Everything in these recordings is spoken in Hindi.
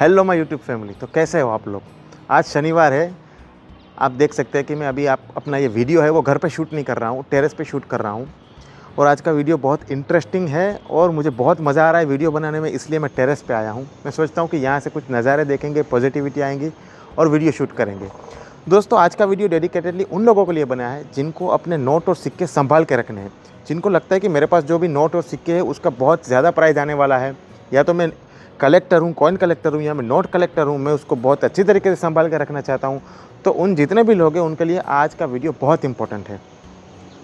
Hello my YouTube family. तो कैसे हो आप लोग। आज शनिवार है। आप देख सकते हैं कि मैं अभी आप अपना ये वीडियो है वो घर पे शूट नहीं कर रहा हूँ, टेरेस पे शूट कर रहा हूँ। और आज का वीडियो बहुत इंटरेस्टिंग है और मुझे बहुत मज़ा आ रहा है वीडियो बनाने में, इसलिए मैं टेरेस पे आया हूँ। मैं सोचता हूँ कि यहाँ से कुछ नज़ारे देखेंगे, पॉजिटिविटी आएंगी और वीडियो शूट करेंगे। दोस्तों, आज का वीडियो डेडिकेटेडली उन लोगों के लिए बना है जिनको अपने नोट और सिक्के संभाल के रखने हैं, जिनको लगता है कि मेरे पास जो भी नोट और सिक्के हैं उसका बहुत ज़्यादा प्राइस आने वाला है, या तो मैं कलेक्टर हूँ, कॉइन कलेक्टर हूँ, या मैं नोट कलेक्टर हूँ, मैं उसको बहुत अच्छी तरीके से संभाल के रखना चाहता हूँ। तो उन जितने भी लोग हैं उनके लिए आज का वीडियो बहुत इंपॉर्टेंट है।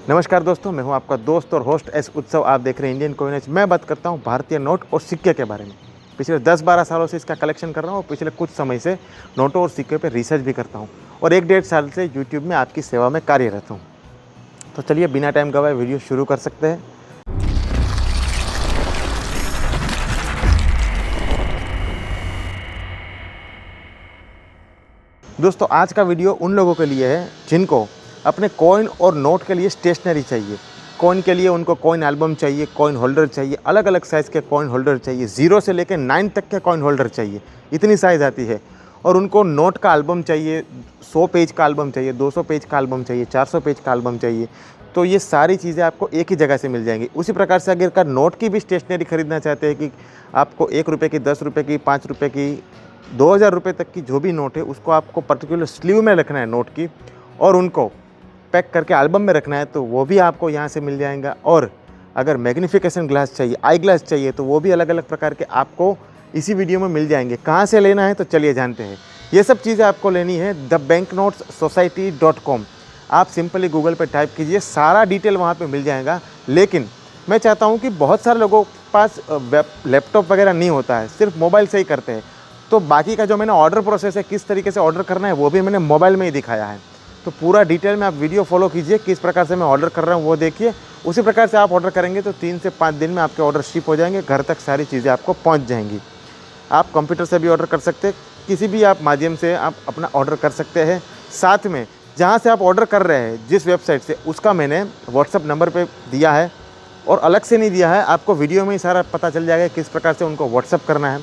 नमस्कार दोस्तों, मैं हूं आपका दोस्त और होस्ट एस उत्सव। आप देख रहे हैं इंडियन कॉइनेज। मैं बात करता हूं भारतीय नोट और सिक्के के बारे में। पिछले 10-12 सालों से इसका कलेक्शन कर रहा हूं और पिछले कुछ समय से नोटों और सिक्के पर रिसर्च भी करता हूं, और 1-1.5 साल से यूट्यूब में आपकी सेवा में कार्यरत हूँ। तो चलिए बिना टाइम गवाए वीडियो शुरू कर सकते हैं। दोस्तों, आज का वीडियो उन लोगों के लिए है जिनको अपने कॉइन और नोट के लिए स्टेशनरी चाहिए। कॉइन के लिए उनको कॉइन एल्बम चाहिए, कॉइन होल्डर चाहिए, अलग अलग साइज़ के कॉइन होल्डर चाहिए, 0 से लेकर 9 तक के कॉइन होल्डर चाहिए, इतनी साइज़ आती है। और उनको नोट का एल्बम चाहिए, 100 पेज का एल्बम चाहिए, 200 पेज का एल्बम चाहिए, 400 पेज का एल्बम चाहिए। तो ये सारी चीज़ें आपको एक ही जगह से मिल जाएंगी। उसी प्रकार से अगर नोट की भी स्टेशनरी खरीदना चाहते हैं कि आपको 1 रुपये की, 10 रुपये की, 5 रुपये की, 2000 रुपये तक की जो भी नोट है उसको आपको पर्टिकुलर स्लीव में रखना है नोट की, और उनको पैक करके एल्बम में रखना है, तो वो भी आपको यहाँ से मिल जाएगा। और अगर मैग्नीफिकेशन ग्लास चाहिए, आई ग्लास चाहिए, तो वो भी अलग अलग प्रकार के आपको इसी वीडियो में मिल जाएंगे। कहाँ से लेना है तो चलिए जानते हैं। ये सब चीज़ें आपको लेनी है thebanknotessociety.com। आप सिंपली गूगल पे टाइप कीजिए, सारा डिटेल वहाँ पे मिल जाएगा। लेकिन मैं चाहता हूँ कि बहुत सारे लोगों के पास लैपटॉप वगैरह नहीं होता है, सिर्फ मोबाइल से ही करते हैं। तो बाकी का जो मैंने ऑर्डर प्रोसेस है, किस तरीके से ऑर्डर करना है, वो भी मैंने मोबाइल में ही दिखाया है। तो पूरा डिटेल में आप वीडियो फॉलो कीजिए, किस प्रकार से मैं ऑर्डर कर रहा हूँ वो देखिए। उसी प्रकार से आप ऑर्डर करेंगे तो 3 से 5 दिन में आपके ऑर्डर शिप हो जाएंगे, घर तक सारी चीज़ें आपको पहुँच जाएंगी। आप कंप्यूटर से भी ऑर्डर कर सकते हैं, किसी भी आप माध्यम से आप अपना ऑर्डर कर सकते हैं। साथ में जहाँ से आप ऑर्डर कर रहे हैं, जिस वेबसाइट से, उसका मैंने व्हाट्सअप नंबर पे दिया है, और अलग से नहीं दिया है, आपको वीडियो में ही सारा पता चल जाएगा किस प्रकार से उनको व्हाट्सअप करना है।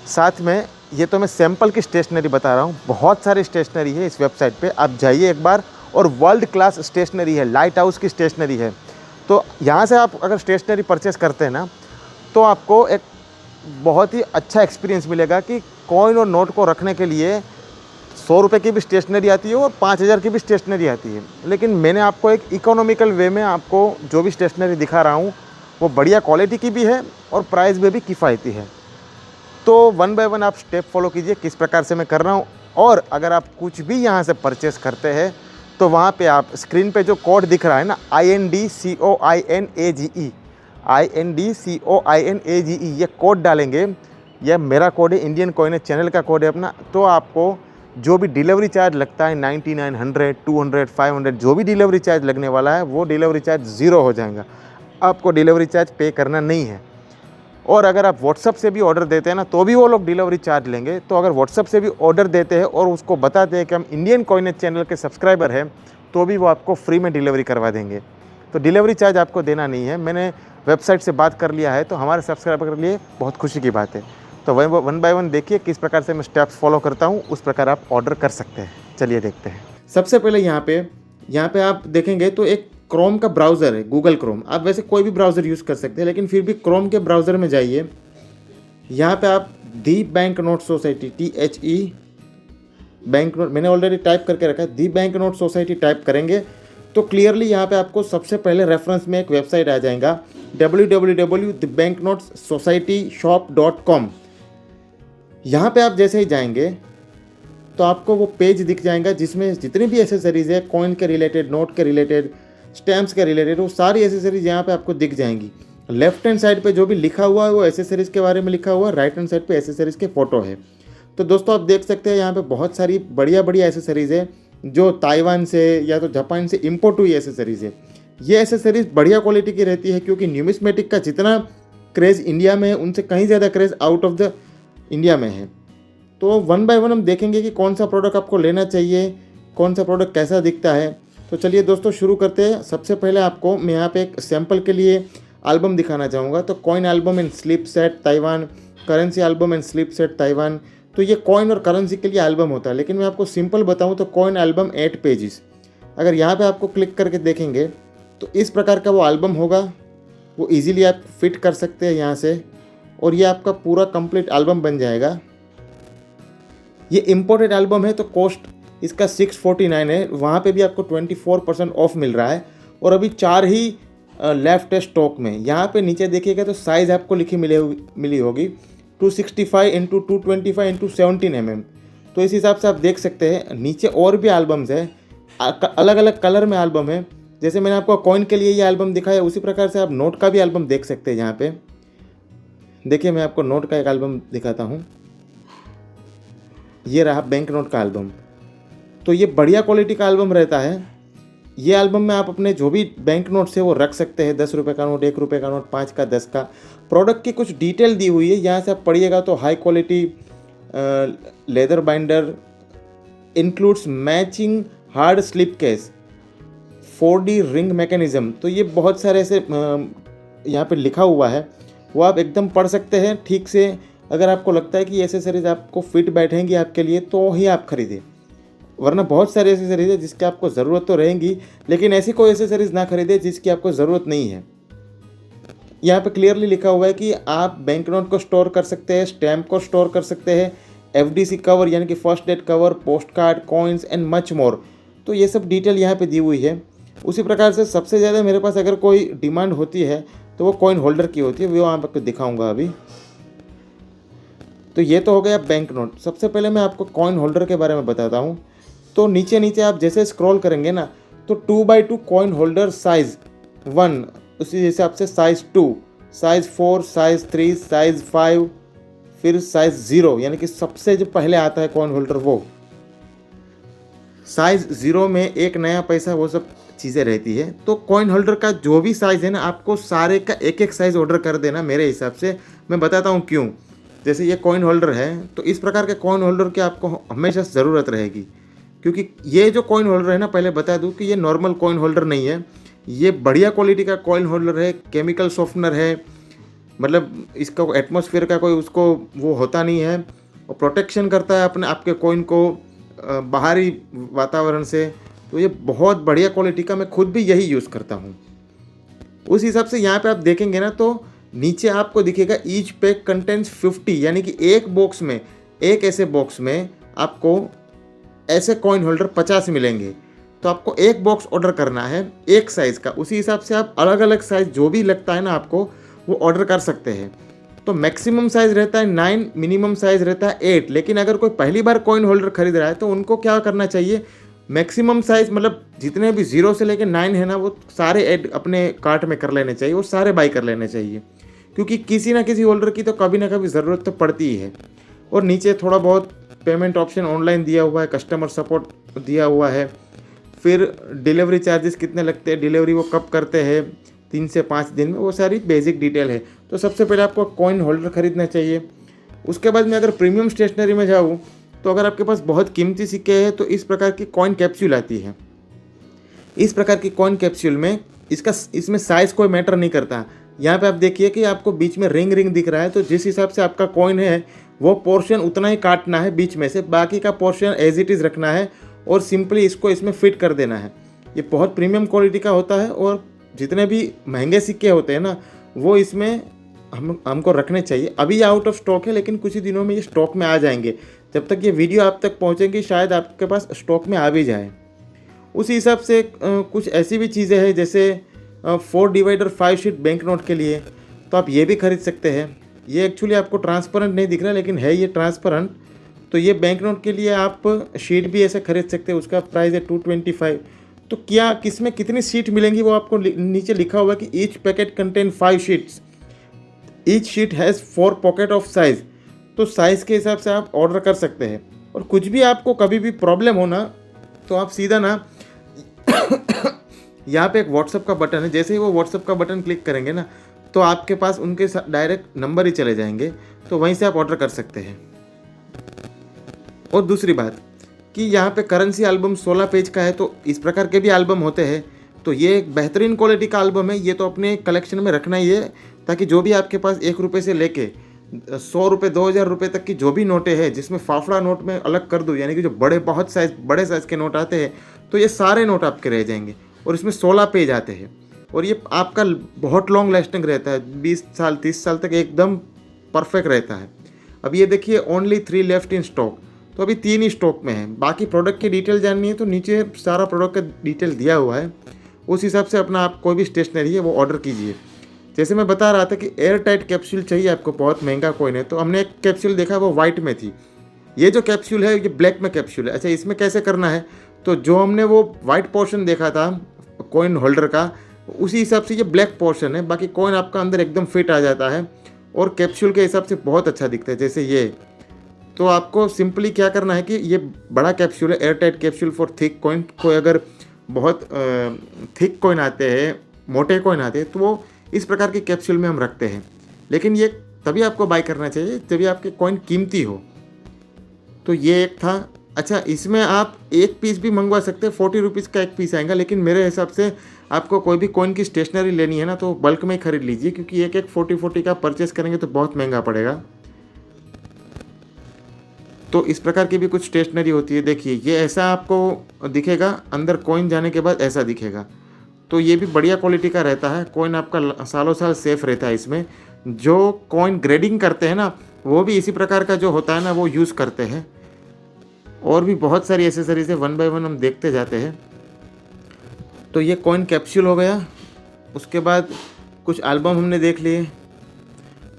साथ में ये तो मैं सैंपल की स्टेशनरी बता रहा हूँ, बहुत सारी स्टेशनरी है इस वेबसाइट पे, आप जाइए एक बार। और वर्ल्ड क्लास स्टेशनरी है, लाइट हाउस की स्टेशनरी है। तो यहाँ से आप अगर स्टेशनरी परचेस करते हैं ना, तो आपको एक बहुत ही अच्छा एक्सपीरियंस मिलेगा कि कॉइन और नोट को रखने के लिए 100 रुपये की भी स्टेशनरी आती है और 5000 की भी स्टेशनरी आती है। लेकिन मैंने आपको एक इकोनॉमिकल वे में आपको जो भी स्टेशनरी दिखा रहा हूँ वो बढ़िया क्वालिटी की भी है और प्राइस में भी किफ़ायती है। तो 1 बाय 1 आप स्टेप फॉलो कीजिए, किस प्रकार से मैं कर रहा हूँ। और अगर आप कुछ भी यहाँ से परचेस करते हैं तो वहाँ पे आप स्क्रीन पे जो कोड दिख रहा है ना, INDCOINAGE, ये कोड डालेंगे। यह मेरा कोड है, इंडियन कॉइनेज चैनल का कोड है अपना। तो आपको जो भी डिलीवरी चार्ज लगता है, 99, 100, 200, 500, जो भी डिलीवरी चार्ज लगने वाला है, वो डिलीवरी चार्ज 0 हो जाएगा। आपको डिलीवरी चार्ज पे करना नहीं है। और अगर आप व्हाट्सअप से भी ऑर्डर देते हैं ना, तो भी वो लोग डिलीवरी चार्ज लेंगे। तो अगर व्हाट्सअप से भी ऑर्डर देते हैं और उसको बताते हैं कि हम इंडियन कॉइनेज चैनल के सब्सक्राइबर हैं, तो भी वो आपको फ्री में डिलीवरी करवा देंगे। तो डिलीवरी चार्ज आपको देना नहीं है। मैंने वेबसाइट से बात कर लिया है, तो हमारे सब्सक्राइबर के लिए बहुत खुशी की बात है। तो 1 बाय 1 देखिए किस प्रकार से मैं स्टेप्स फॉलो करता हूँ, उस प्रकार आप ऑर्डर कर सकते हैं। चलिए देखते हैं। सबसे पहले यहाँ पे आप देखेंगे तो एक क्रोम का ब्राउज़र है, गूगल क्रोम। आप वैसे कोई भी ब्राउज़र यूज़ कर सकते हैं, लेकिन फिर भी क्रोम के ब्राउज़र में जाइए। यहाँ पे आप the Bank Note Society, THE Bank Note, मैंने ऑलरेडी टाइप करके रखा है, the Bank Note Society type करेंगे तो क्लियरली यहाँ पे आपको सबसे पहले रेफरेंस में एक वेबसाइट आ जाएगा, www.thebanknotessociety.shop.com। यहाँ पे आप जैसे ही जाएंगे तो आपको वो पेज दिख जाएगा जिसमें जितनी भी एसेसरीज़ है, कॉइन के रिलेटेड, नोट के रिलेटेड, स्टैम्प्स के रिलेटेड, वो सारी एसेसरीज यहाँ पे आपको दिख जाएंगी। लेफ्ट हैंड साइड पे जो भी लिखा हुआ है वो एसेसरीज़ के बारे में लिखा हुआ है, राइट हैंड साइड पे एसेसरीज़ के फ़ोटो है। तो दोस्तों, आप देख सकते हैं यहाँ पे बहुत सारी बढ़िया बढ़िया एसेसरीज़ है जो ताइवान से या तो जापान से इंपोर्ट हुई एसेसरीज़ है। ये एसेसरीज़ बढ़िया क्वालिटी की रहती है, क्योंकि न्यूमिस्मेटिक का जितना क्रेज़ इंडिया में है, उनसे कहीं ज़्यादा craze out of the India में है। तो 1 बाय 1 हम देखेंगे कि कौन सा प्रोडक्ट आपको लेना चाहिए, कौन सा प्रोडक्ट कैसा दिखता है। तो चलिए दोस्तों शुरू करते हैं। सबसे पहले आपको मैं यहाँ पे एक सैम्पल के लिए एल्बम दिखाना चाहूँगा। तो coin album and slip set Taiwan, currency album and slip set Taiwan, तो ये कॉइन और करेंसी के लिए एल्बम होता है। लेकिन मैं आपको सिंपल बताऊं तो कॉइन एल्बम 8 पेजेस, अगर यहाँ पे आपको क्लिक करके देखेंगे तो इस प्रकार का वो एल्बम होगा। वो इजीली आप फिट कर सकते हैं यहाँ से, और ये आपका पूरा कंप्लीट एल्बम बन जाएगा। ये इम्पोर्टेड एल्बम है तो कॉस्ट इसका 649 है, वहाँ पे भी आपको 24% ऑफ मिल रहा है। और अभी 4 ही लेफ्ट है स्टॉक में। यहाँ पे नीचे देखिएगा तो साइज़ आपको लिखी मिली होगी 265 इंटू 225 इंटू 17 mm। तो इस हिसाब से आप देख सकते हैं। नीचे और भी एल्बम्स है, अलग अलग कलर में एल्बम है। जैसे मैंने आपको कॉइन के लिए ये एल्बम दिखाया, उसी प्रकार से आप नोट का भी एल्बम देख सकते हैं। यहाँ पे देखिए, मैं आपको नोट का एक एल्बम दिखाता हूँ। ये रहा बैंक नोट का एल्बम। तो ये बढ़िया क्वालिटी का एल्बम रहता है। ये एल्बम में आप अपने जो भी बैंक नोट्स है वो रख सकते हैं। 10 रुपये का नोट, 1 रुपये का नोट, 5 का, 10 का। प्रोडक्ट की कुछ डिटेल दी हुई है, यहाँ से आप पढ़िएगा तो high quality leather binder, includes matching hard slip case, 4D ring mechanism. तो ये बहुत सारे ऐसे यहाँ पे लिखा हुआ है, वो आप एकदम पढ़ सकते हैं ठीक से। अगर आपको लगता है कि एसेसरीज आपको फिट बैठेंगी आपके लिए तो ही आप खरीदें, वरना बहुत सारी एसेसरीज है जिसकी आपको ज़रूरत तो रहेंगी, लेकिन ऐसी कोई एसेसरीज ना खरीदें जिसकी आपको ज़रूरत नहीं है। यहाँ पे क्लियरली लिखा हुआ है कि आप बैंक नोट को स्टोर कर सकते हैं, स्टैम्प को स्टोर कर सकते हैं, FDC कवर यानी कि first date cover, post card, coins and much more. तो ये सब डिटेल यहाँ पे दी हुई है। उसी प्रकार से सबसे ज़्यादा मेरे पास अगर कोई डिमांड होती है तो वो कॉइन होल्डर की होती है, वो आपको दिखाऊँगा अभी। तो ये तो हो गया बैंक नोट। सबसे पहले मैं आपको कॉइन होल्डर के बारे में बताता हूँ। तो नीचे नीचे आप जैसे स्क्रॉल करेंगे ना तो 2x2 कॉइन होल्डर साइज़ 1, उसी हिसाब से साइज़ 2, साइज़ 4, साइज़ 3, साइज़ 5, फिर साइज़ 0 यानी कि सबसे जो पहले आता है कॉइन होल्डर वो। साइज़ 0 में एक नया पैसा, वो सब चीज़ें रहती है। तो कॉइन होल्डर का जो भी साइज़ है ना, आपको सारे का एक एक साइज़ ऑर्डर कर देना मेरे हिसाब से। मैं बताता हूँ क्यों। जैसे ये कॉइन होल्डर है तो इस प्रकार के कॉइन होल्डर की आपको हमेशा ज़रूरत रहेगी, क्योंकि ये जो कॉइन होल्डर है ना, पहले बता दूं कि ये नॉर्मल कॉइन होल्डर नहीं है, ये बढ़िया क्वालिटी का कॉइन होल्डर है। केमिकल सॉफ्टनर है, मतलब इसका एटमॉस्फेयर का कोई उसको वो होता नहीं है, और प्रोटेक्शन करता है अपने आपके कॉइन को बाहरी वातावरण से। तो ये बहुत बढ़िया क्वालिटी का, मैं खुद भी यही यूज़ करता हूँ। उस हिसाब से यहाँ पे आप देखेंगे ना तो नीचे आपको दिखेगा ईच पैक कंटेंट्स 50, यानी कि एक बॉक्स में, एक ऐसे बॉक्स में आपको ऐसे कॉइन होल्डर 50 मिलेंगे। तो आपको एक बॉक्स ऑर्डर करना है एक साइज़ का। उसी हिसाब से आप अलग अलग साइज़ जो भी लगता है ना आपको, वो ऑर्डर कर सकते हैं। तो मैक्सिमम साइज़ रहता है 9, मिनिमम साइज़ रहता है 8। लेकिन अगर कोई पहली बार कॉइन होल्डर खरीद रहा है तो उनको क्या करना चाहिए, मैक्सिमम साइज़ मतलब जितने भी 0 से लेकर 9 है ना, वो सारे ऐड अपने कार्ट में कर लेने चाहिए, वो सारे बाई कर लेने चाहिए, क्योंकि किसी ना किसी होल्डर की तो कभी ना कभी ज़रूरत तो पड़ती ही है। और नीचे थोड़ा बहुत पेमेंट ऑप्शन ऑनलाइन दिया हुआ है, कस्टमर सपोर्ट दिया हुआ है, फिर डिलीवरी चार्जेस कितने लगते हैं, डिलीवरी वो कब करते हैं, 3 से 5 दिन में, वो सारी बेसिक डिटेल है। तो सबसे पहले आपको कॉइन होल्डर ख़रीदना चाहिए। उसके बाद मैं अगर प्रीमियम स्टेशनरी में जाऊँ तो अगर आपके पास बहुत कीमती सिक्के हैं तो इस प्रकार की कॉइन कैप्सूल आती है। इस प्रकार की कॉइन कैप्सूल में इसमें साइज़ कोई मैटर नहीं करता। यहाँ पे आप देखिए कि आपको बीच में रिंग दिख रहा है, तो जिस हिसाब से आपका कॉइन है वो पोर्शन उतना ही काटना है बीच में से, बाकी का पोर्शन एज इट इज़ रखना है और सिंपली इसको इसमें फिट कर देना है। ये बहुत प्रीमियम क्वालिटी का होता है, और जितने भी महंगे सिक्के होते हैं ना वो इसमें हमको रखने चाहिए। अभी ये आउट ऑफ स्टॉक है, लेकिन कुछ ही दिनों में ये स्टॉक में आ जाएंगे। जब तक ये वीडियो आप तक पहुँचेगी शायद आपके पास स्टॉक में आ भी जाए। उसी हिसाब से कुछ ऐसी भी चीज़ें हैं जैसे 4/5 शीट बैंक नोट के लिए, तो आप ये भी खरीद सकते हैं। ये एक्चुअली आपको ट्रांसपेरेंट नहीं दिख रहा, लेकिन है ये ट्रांसपेरेंट। तो ये बैंक नोट के लिए आप शीट भी ऐसे खरीद सकते हैं, उसका प्राइस है 225। तो क्या किसमें कितनी शीट मिलेंगी वो आपको नीचे लिखा हुआ है कि each packet contain 5 sheets, each sheet has 4 pocket of size. तो साइज़ के हिसाब से आप ऑर्डर कर सकते हैं। और कुछ भी आपको कभी भी प्रॉब्लम हो ना तो आप सीधा ना यहाँ पे एक व्हाट्सअप का बटन है, जैसे ही वो व्हाट्सअप का बटन क्लिक करेंगे ना तो आपके पास उनके डायरेक्ट नंबर ही चले जाएंगे, तो वहीं से आप ऑर्डर कर सकते हैं। और दूसरी बात कि यहाँ पे करेंसी एल्बम 16 पेज का है, तो इस प्रकार के भी एल्बम होते हैं। तो ये एक बेहतरीन क्वालिटी का एल्बम है, ये तो अपने कलेक्शन में रखना ही है, ताकि जो भी आपके पास 1 रुपये से लेके ₹100 ₹2000 तक की जो भी नोटें हैं, जिसमें फाफड़ा नोट में अलग कर दूँ, यानी कि जो बड़े साइज़ के नोट आते हैं, तो ये सारे नोट आपके रह जाएंगे। और इसमें 16 पेज आते हैं और ये आपका बहुत लॉन्ग लास्टिंग रहता है, 20 साल 30 साल तक एकदम परफेक्ट रहता है। अब ये देखिए ओनली 3 लेफ्ट इन स्टॉक, तो अभी 3 ही स्टॉक में है। बाकी प्रोडक्ट की डिटेल जाननी है तो नीचे सारा प्रोडक्ट का डिटेल दिया हुआ है, उस हिसाब से अपना आप कोई भी स्टेशनरी है वो ऑर्डर कीजिए। जैसे मैं बता रहा था कि एयर टाइट कैप्सूल चाहिए आपको, बहुत महंगा कॉइन है, तो हमने एक कैप्सूल देखा वो वाइट में थी। ये जो कैप्सूल है ये ब्लैक में कैप्सूल है। अच्छा, इसमें कैसे करना है, तो जो हमने वो वाइट पोर्शन देखा था कॉइन होल्डर का, उसी हिसाब से ये ब्लैक पोर्शन है। बाकी कॉइन आपका अंदर एकदम फिट आ जाता है और कैप्सूल के हिसाब से बहुत अच्छा दिखता है, जैसे ये। तो आपको सिंपली क्या करना है कि ये बड़ा कैप्सूल है, air tight capsule for thick coin. कोई अगर बहुत थिक कॉइन आते हैं, मोटे कॉइन आते हैं, तो वो इस प्रकार के कैप्सूल में हम रखते हैं। लेकिन ये तभी आपको बाय करना चाहिए तभी आपके कॉइन कीमती हो। तो ये एक था। अच्छा, इसमें आप एक पीस भी मंगवा सकते हैं, 40 रुपीज़ का एक पीस आएगा। लेकिन मेरे हिसाब से आपको कोई भी कॉइन की स्टेशनरी लेनी है ना, तो बल्क में ही खरीद लीजिए, क्योंकि एक 40 का परचेस करेंगे तो बहुत महंगा पड़ेगा। तो इस प्रकार की भी कुछ स्टेशनरी होती है। देखिए, ये ऐसा आपको दिखेगा, अंदर कॉइन जाने के बाद ऐसा दिखेगा। तो ये भी बढ़िया क्वालिटी का रहता है, कॉइन आपका सालों साल सेफ रहता है। इसमें जो कॉइन ग्रेडिंग करते हैं ना, वो भी इसी प्रकार का जो होता है ना वो यूज़ करते हैं। और भी बहुत सारी एसेसरीज है, वन बाय वन हम देखते जाते हैं। तो ये कॉइन कैप्सूल हो गया। उसके बाद कुछ एल्बम हमने देख लिए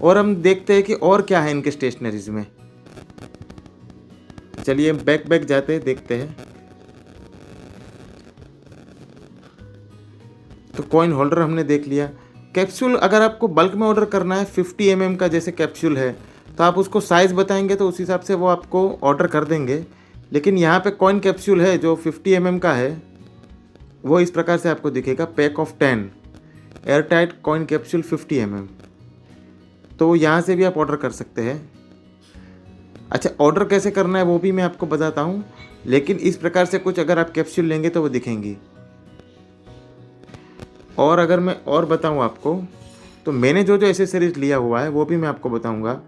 और हम देखते हैं कि और क्या है इनके स्टेशनरीज में। चलिए बैक जाते हैं, देखते हैं। तो कॉइन होल्डर हमने देख लिया। कैप्सूल अगर आपको बल्क में ऑर्डर करना है, 50 mm का जैसे कैप्सूल है, तो आप उसको साइज़ बताएंगे तो उस हिसाब से वो आपको ऑर्डर कर देंगे। लेकिन यहाँ पे कॉइन कैप्सूल है जो 50 mm का है, वो इस प्रकार से आपको दिखेगा, pack of 10 air tight coin capsule 50 mm। तो यहाँ से भी आप ऑर्डर कर सकते हैं। अच्छा, ऑर्डर कैसे करना है वो भी मैं आपको बताता हूँ, लेकिन इस प्रकार से कुछ अगर आप कैप्सूल लेंगे तो वो दिखेंगी। और अगर मैं और बताऊँ आपको, तो मैंने जो एसेसरीज लिया हुआ है वो भी मैं आपको बताऊँगा।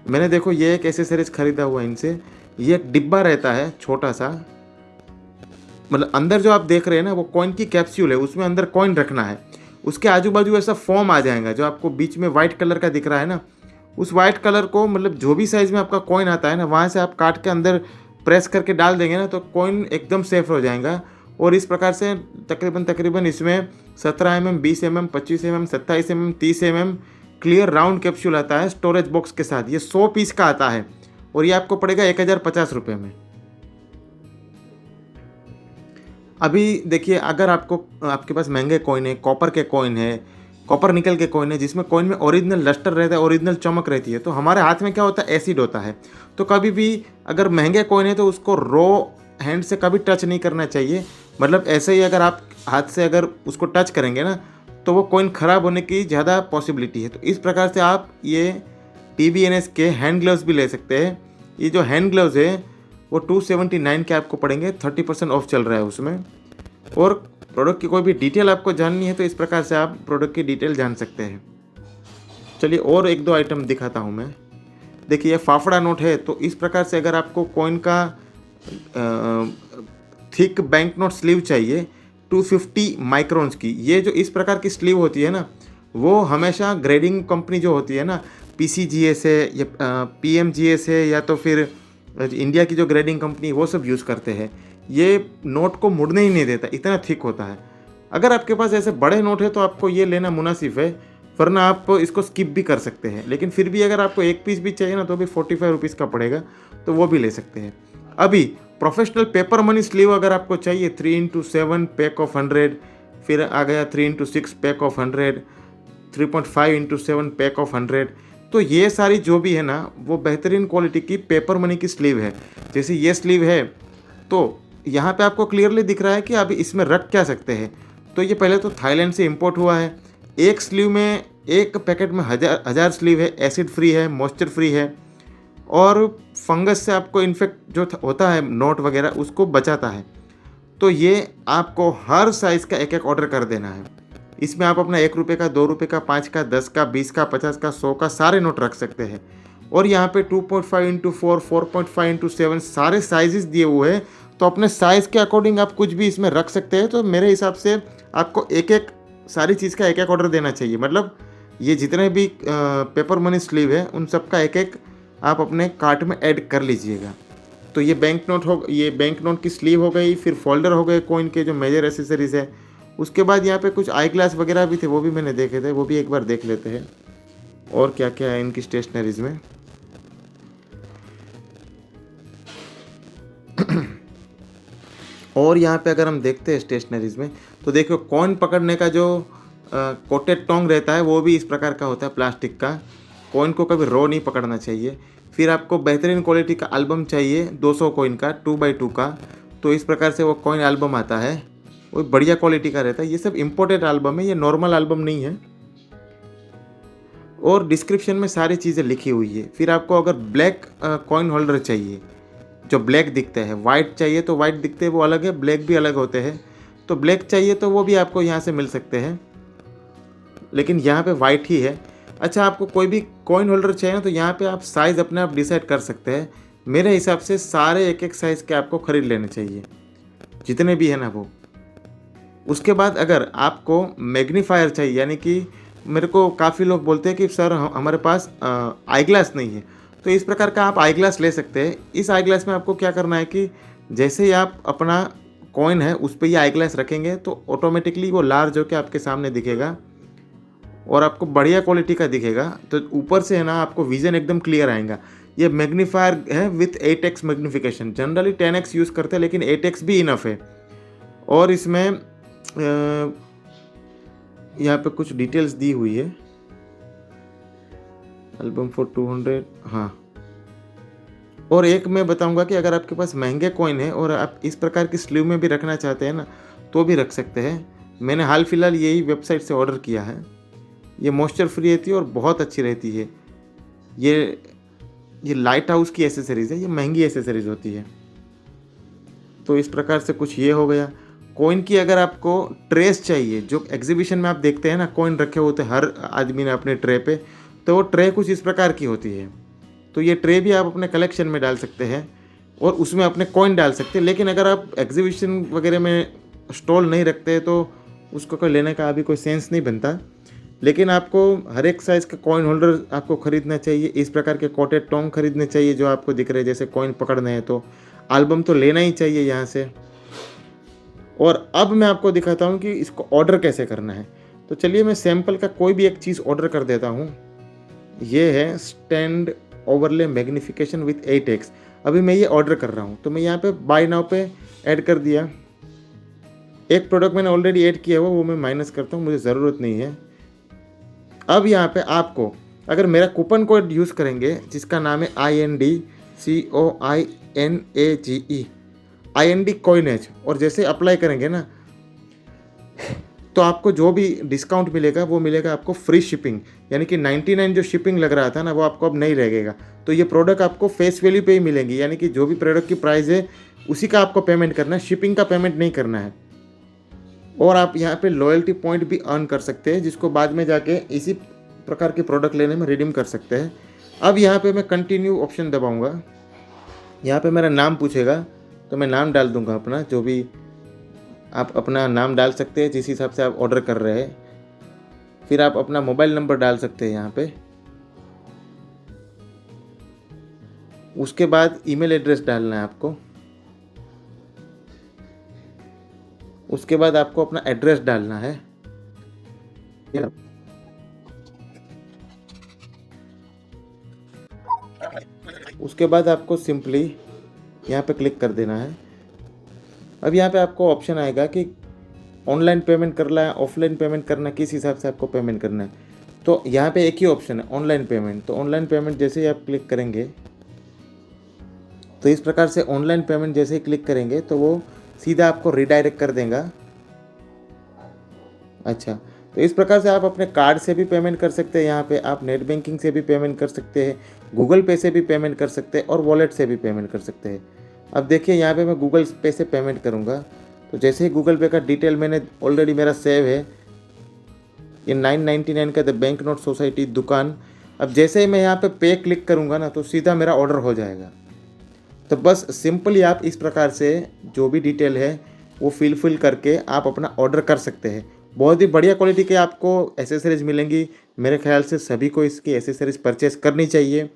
मैंने देखो ये एक एसेसरीज ख़रीदा हुआ है इनसे। ये एक डिब्बा रहता है छोटा सा, मतलब अंदर जो आप देख रहे हैं ना वो कॉइन की कैप्सूल है, उसमें अंदर कॉइन रखना है। उसके आजू बाजू ऐसा फॉर्म आ जाएगा, जो आपको बीच में वाइट कलर का दिख रहा है ना, उस वाइट कलर को, मतलब जो भी साइज़ में आपका कॉइन आता है ना, वहाँ से आप काट के अंदर प्रेस करके डाल देंगे ना, तो कॉइन एकदम सेफ हो जाएगा। और इस प्रकार से तकरीबन इसमें 17 mm, 20 mm, 25 mm, 27 mm, 30 mm clear round capsule आता है स्टोरेज बॉक्स के साथ। ये 100 पीस का आता है और ये आपको पड़ेगा 1050 रुपये में। अभी देखिए, अगर आपके पास महंगे कॉइन है, कॉपर के कॉइन है, कॉपर निकल के कॉइन है, जिसमें कॉइन में ओरिजिनल लस्टर रहता है, ओरिजिनल चमक रहती है, तो हमारे हाथ में क्या होता है, एसिड होता है। तो कभी भी अगर महंगे कॉइन है तो उसको रॉ हैंड से कभी टच नहीं करना चाहिए। मतलब ऐसे ही अगर आप हाथ से अगर उसको टच करेंगे ना, तो वो कॉइन ख़राब होने की ज़्यादा पॉसिबिलिटी है। तो इस प्रकार से आप ये TBNS के हैंड ग्लव्स भी ले सकते हैं। ये जो हैंड ग्लव्स है वो 279 के आपको पड़ेंगे, 30% ऑफ चल रहा है उसमें। और प्रोडक्ट की कोई भी डिटेल आपको जाननी है तो इस प्रकार से आप प्रोडक्ट की डिटेल जान सकते हैं। चलिए और एक दो आइटम दिखाता हूँ मैं। देखिए, ये फाफड़ा नोट है, तो इस प्रकार से अगर आपको कॉइन का थिक बैंक नोट स्लीव चाहिए 250 माइक्रोन्स की, ये जो इस प्रकार की स्लीव होती है ना, वो हमेशा ग्रेडिंग कंपनी जो होती है ना, PCGS है या PMGS है, या तो फिर इंडिया की जो ग्रेडिंग कंपनी, वो सब यूज़ करते हैं। ये नोट को मुड़ने ही नहीं देता, इतना थिक होता है। अगर आपके पास ऐसे बड़े नोट है तो आपको ये लेना मुनासिब है, वरना आप इसको स्किप भी कर सकते हैं। लेकिन फिर भी अगर आपको एक पीस भी चाहिए ना, तो भी 45 रुपीज़ का पड़ेगा, तो वो भी ले सकते हैं। अभी प्रोफेशनल पेपर मनी स्लीव अगर आपको चाहिए 3x7 पैक ऑफ 100, फिर आ गया 3x6 pack of 100, 3.5x7 pack of 100, तो ये सारी जो भी है ना, वो बेहतरीन क्वालिटी की पेपर मनी की स्लीव है। जैसे ये स्लीव है, तो यहाँ पे आपको क्लियरली दिख रहा है कि अभी इसमें रख क्या सकते हैं। तो ये पहले तो थाईलैंड से इंपोर्ट हुआ है। एक स्लीव में, एक पैकेट में हज़ार स्लीव है, एसिड फ्री है, मॉइस्चर फ्री है, और फंगस से आपको इन्फेक्ट जो होता है नोट वगैरह, उसको बचाता है। तो ये आपको हर साइज़ का एक एक ऑर्डर कर देना है। इसमें आप अपना 1 रुपये का, 2 रुपये का, 5 का, 10 का, 20 का, 50 का, 100 का सारे नोट रख सकते हैं। और यहाँ पे 2.5 इंटू 4, 4.5 इंटू 7 सारे साइजेस दिए हुए हैं, तो अपने साइज़ के अकॉर्डिंग आप कुछ भी इसमें रख सकते हैं। तो मेरे हिसाब से आपको एक एक सारी चीज़ का एक एक ऑर्डर देना चाहिए। मतलब ये जितने भी पेपर मनी स्लीव है उन सब का एक एक आप अपने कार्ट में ऐड कर लीजिएगा। तो ये बैंक नोट की स्लीव हो गई, फिर फोल्डर हो गए कॉइन के जो मेजर एसेसरीज है। उसके बाद यहाँ पे कुछ आई ग्लास वगैरह भी थे, वो भी मैंने देखे थे, वो भी एक बार देख लेते हैं और क्या क्या है इनकी स्टेशनरीज में। और यहाँ पे अगर हम देखते हैं स्टेशनरीज में, तो देखो कॉइन पकड़ने का जो कोटेड टोंग रहता है वो भी इस प्रकार का होता है, प्लास्टिक का। कॉइन को कभी रॉ नहीं पकड़ना चाहिए। फिर आपको बेहतरीन क्वालिटी का एल्बम चाहिए 200 कॉइन का, 2x2 का। तो इस प्रकार से वो कॉइन एल्बम आता है, वो बढ़िया क्वालिटी का रहता है। ये सब इम्पोर्टेड एल्बम है, ये नॉर्मल एल्बम नहीं है। और डिस्क्रिप्शन में सारी चीज़ें लिखी हुई है। फिर आपको अगर ब्लैक कॉइन होल्डर चाहिए जो ब्लैक दिखते हैं, वाइट चाहिए तो वाइट दिखते हैं वो अलग है, ब्लैक भी अलग होते हैं। तो ब्लैक चाहिए तो वो भी आपको यहाँ से मिल सकते हैं, लेकिन यहाँ पे वाइट ही है। अच्छा, आपको कोई भी कॉइन होल्डर चाहिए ना, तो यहाँ पे आप साइज़ अपने आप डिसाइड कर सकते हैं। मेरे हिसाब से सारे एक एक साइज़ के आपको ख़रीद लेने चाहिए, जितने भी है ना वो। उसके बाद अगर आपको मैग्नीफायर चाहिए, यानी कि मेरे को काफ़ी लोग बोलते हैं कि सर हमारे पास आई ग्लास नहीं है, तो इस प्रकार का आप आई ग्लास ले सकते हैं। इस आई ग्लास में आपको क्या करना है कि जैसे ही आप अपना कॉइन है उस पर ये आई ग्लास रखेंगे तो ऑटोमेटिकली वो लार्ज होकर आपके सामने दिखेगा और आपको बढ़िया क्वालिटी का दिखेगा। तो ऊपर से है ना आपको विज़न एकदम क्लियर आएगा। ये मैग्नीफायर है with 8x magnification. Generally 10x use करते हैं, लेकिन 8x भी इनफ है। और इसमें यहाँ पे कुछ डिटेल्स दी हुई है, एल्बम फॉर 200। हाँ, और एक मैं बताऊंगा कि अगर आपके पास महंगे कॉइन है और आप इस प्रकार की स्लीव में भी रखना चाहते हैं ना, तो भी रख सकते हैं। मैंने हाल फिलहाल यही वेबसाइट से ऑर्डर किया है। ये मॉइस्चर फ्री रहती है और बहुत अच्छी रहती है। ये लाइट हाउस की एसेसरीज़ है, ये महंगी एसेसरीज़ होती है। तो इस प्रकार से कुछ ये हो गया। कॉइन की अगर आपको ट्रेस चाहिए, जो एग्जीबिशन में आप देखते हैं ना कॉइन रखे होते हैं हर आदमी ने अपने ट्रे पे, तो वो ट्रे कुछ इस प्रकार की होती है। तो ये ट्रे भी आप अपने कलेक्शन में डाल सकते हैं और उसमें अपने कॉइन डाल सकते हैं। लेकिन अगर आप एग्जीबिशन वगैरह में स्टॉल नहीं रखते तो उसको कोई लेने का अभी कोई सेंस नहीं बनता। लेकिन आपको हर एक साइज़ का कॉइन होल्डर आपको ख़रीदना चाहिए। इस प्रकार के कोटेड टोंग खरीदने चाहिए जो आपको दिख रहे हैं, जैसे कॉइन पकड़ने हैं। तो एल्बम तो लेना ही चाहिए यहाँ से। और अब मैं आपको दिखाता हूँ कि इसको ऑर्डर कैसे करना है। तो चलिए मैं सैम्पल का कोई भी एक चीज़ ऑर्डर कर देता हूँ। ये है stand overlay magnification with 8x। अभी मैं ये ऑर्डर कर रहा हूँ, तो मैं यहाँ पे बाय नाउ पे ऐड कर दिया। एक प्रोडक्ट मैंने ऑलरेडी ऐड किया हुआ, वो मैं माइनस करता हूँ, मुझे ज़रूरत नहीं है। अब यहाँ पे आपको अगर मेरा कूपन कोड यूज़ करेंगे जिसका नाम है IND COINAGE, और जैसे अप्लाई करेंगे ना तो आपको जो भी डिस्काउंट मिलेगा वो मिलेगा आपको फ्री शिपिंग। यानी कि 99 जो शिपिंग लग रहा था ना, वो आपको अब नहीं लगेगा। तो ये प्रोडक्ट आपको फेस वैल्यू पे ही मिलेंगी, यानी कि जो भी प्रोडक्ट की प्राइस है उसी का आपको पेमेंट करना है, शिपिंग का पेमेंट नहीं करना है। और आप यहाँ पे लॉयल्टी पॉइंट भी अर्न कर सकते हैं, जिसको बाद में जाके इसी प्रकार के प्रोडक्ट लेने में रिडीम कर सकते हैं। अब यहाँ पे मैं कंटिन्यू ऑप्शन दबाऊँगा। यहाँ पे मेरा नाम पूछेगा तो मैं नाम डाल दूँगा अपना, जो भी आप अपना नाम डाल सकते हैं जिस हिसाब से आप ऑर्डर कर रहे हैं। फिर आप अपना मोबाइल नंबर डाल सकते हैं यहाँ पे। उसके बाद ईमेल एड्रेस डालना है आपको। उसके बाद आपको अपना एड्रेस डालना है। उसके बाद आपको सिंपली यहाँ पे क्लिक कर देना है। अब यहाँ पे आपको ऑप्शन आएगा कि ऑनलाइन पेमेंट करना है, ऑफलाइन पेमेंट करना है, किस हिसाब से आपको पेमेंट करना है। तो यहाँ पे एक ही ऑप्शन है, ऑनलाइन पेमेंट। तो ऑनलाइन पेमेंट जैसे ही आप क्लिक करेंगे, तो इस प्रकार से ऑनलाइन पेमेंट जैसे ही क्लिक करेंगे तो वो सीधा आपको रिडायरेक्ट कर देगा। अच्छा, तो इस प्रकार से आप अपने कार्ड से भी पेमेंट कर सकते हैं। यहाँ पे आप नेट बैंकिंग से भी पेमेंट कर सकते हैं, गूगल पे से भी पेमेंट कर सकते हैं और वॉलेट से भी पेमेंट कर सकते हैं। अब देखिए यहाँ पे मैं गूगल पे से पेमेंट करूँगा। तो जैसे ही गूगल पे का डिटेल मैंने ऑलरेडी मेरा सेव है, ये 999 का द बैंक नोट सोसाइटी दुकान। अब जैसे ही मैं यहाँ पे क्लिक करूँगा ना तो सीधा मेरा ऑर्डर हो जाएगा। तो बस सिंपली आप इस प्रकार से जो भी डिटेल है वो फिल करके आप अपना ऑर्डर कर सकते हैं। बहुत ही बढ़िया क्वालिटी के आपको एसेसरीज़ मिलेंगी। मेरे ख्याल से सभी को इसकी एसेसरीज़ परचेज़ करनी चाहिए।